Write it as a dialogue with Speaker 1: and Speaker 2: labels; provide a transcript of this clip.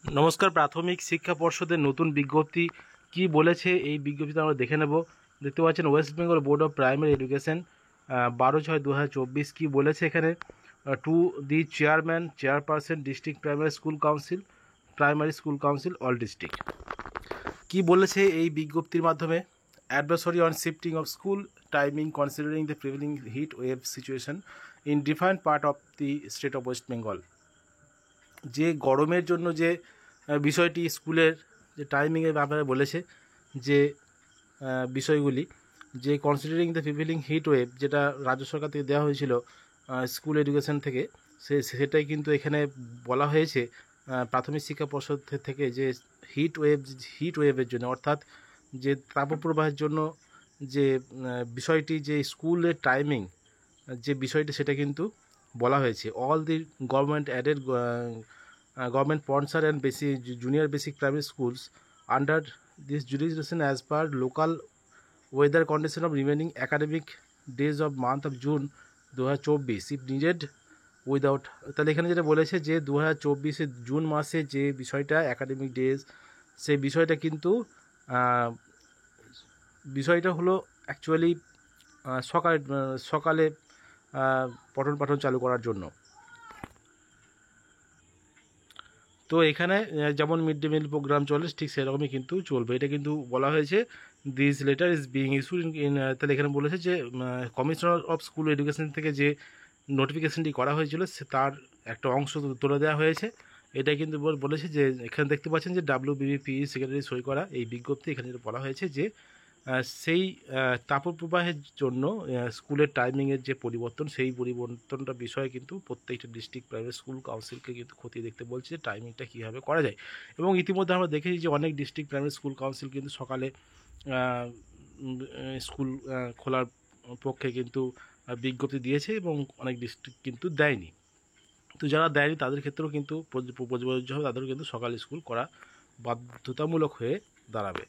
Speaker 1: নমস্কার। প্রাথমিক শিক্ষা পর্ষদের নতুন বিজ্ঞপ্তি কি বলেছে এই বিজ্ঞপ্তিতে আমরা দেখে নেব। দেখতে পাচ্ছেন West Bengal board of primary education 12/6/2024 কি বলেছে এখানে। To the chairman chairperson district primary school council all district কি বলেছে এই বিজ্ঞপ্তির মাধ্যমে। Advisory on shifting of school timing considering the prevailing heat wave situation in different part of the state of West Bengal. যে গরমের জন্য যে বিষয়টি স্কুলের যে টাইমিংয়ের ব্যাপারে বলেছে, যে বিষয়গুলি, যে considering the prevailing heat wave যেটা রাজ্য সরকার থেকে দেওয়া হয়েছিল স্কুল এডুকেশন থেকে, সেটাই কিন্তু এখানে বলা হয়েছে প্রাথমিক শিক্ষা পর্ষদ থেকে, যে হিট ওয়েভের জন্য, অর্থাৎ যে তাপপ্রবাহের জন্য যে বিষয়টি, যে স্কুলের টাইমিং যে বিষয়টি, সেটা কিন্তু বলা হয়েছে। All the government added government sponsor and junior basic primary schools under this jurisdiction as per local weather condition of remaining academic days of month of June 2024 if needed without। তাহলে এখানে যেটা বলেছে যে 2024 জুন মাসে যে বিষয়টা academic days, সেই বিষয়টা কিন্তু বিষয়টা হলো অ্যাকচুয়ালি সকালে পঠন পাঠন চালু করার জন্য। তো এখানে যেমন মিড ডে মিল প্রোগ্রাম চলে ঠিক সেরকমই কিন্তু চলবে, এটা কিন্তু বলা হয়েছে। This letter is being issued in, তাহলে এখানে বলেছে যে কমিশনার অফ স্কুল এডুকেশন থেকে যে নোটিফিকেশনটি করা হয়েছিল তার একটা অংশ তুলে দেওয়া হয়েছে। এটা কিন্তু বলেছে যে এখানে দেখতে পাচ্ছেন যে WBBP সেক্রেটারি সই করা এই বিজ্ঞপ্তি। এখানে যেটা বলা হয়েছে যে সেই তাপপ্রবাহের জন্য স্কুলের টাইমিংয়ের যে পরিবর্তন, সেই পরিবর্তনটা বিষয়ে কিন্তু প্রত্যেকটা ডিস্ট্রিক্ট প্রাইভেট স্কুল কাউন্সিলকে কিন্তু খতিয়ে দেখতে বলছে যে টাইমিংটা কীভাবে করা যায়। এবং ইতিমধ্যে আমরা দেখেছি যে অনেক ডিস্ট্রিক্ট প্রাইভেট স্কুল কাউন্সিল কিন্তু সকালে স্কুল খোলার পক্ষে কিন্তু বিজ্ঞপ্তি দিয়েছে এবং অনেক ডিস্ট্রিক্ট কিন্তু দেয়নি। তো যারা দেয়নি তাদের ক্ষেত্রেও কিন্তু প্রযোজ্য হবে, তাদেরও কিন্তু সকালে স্কুল করা বাধ্যতামূলক হয়ে দাঁড়াবে।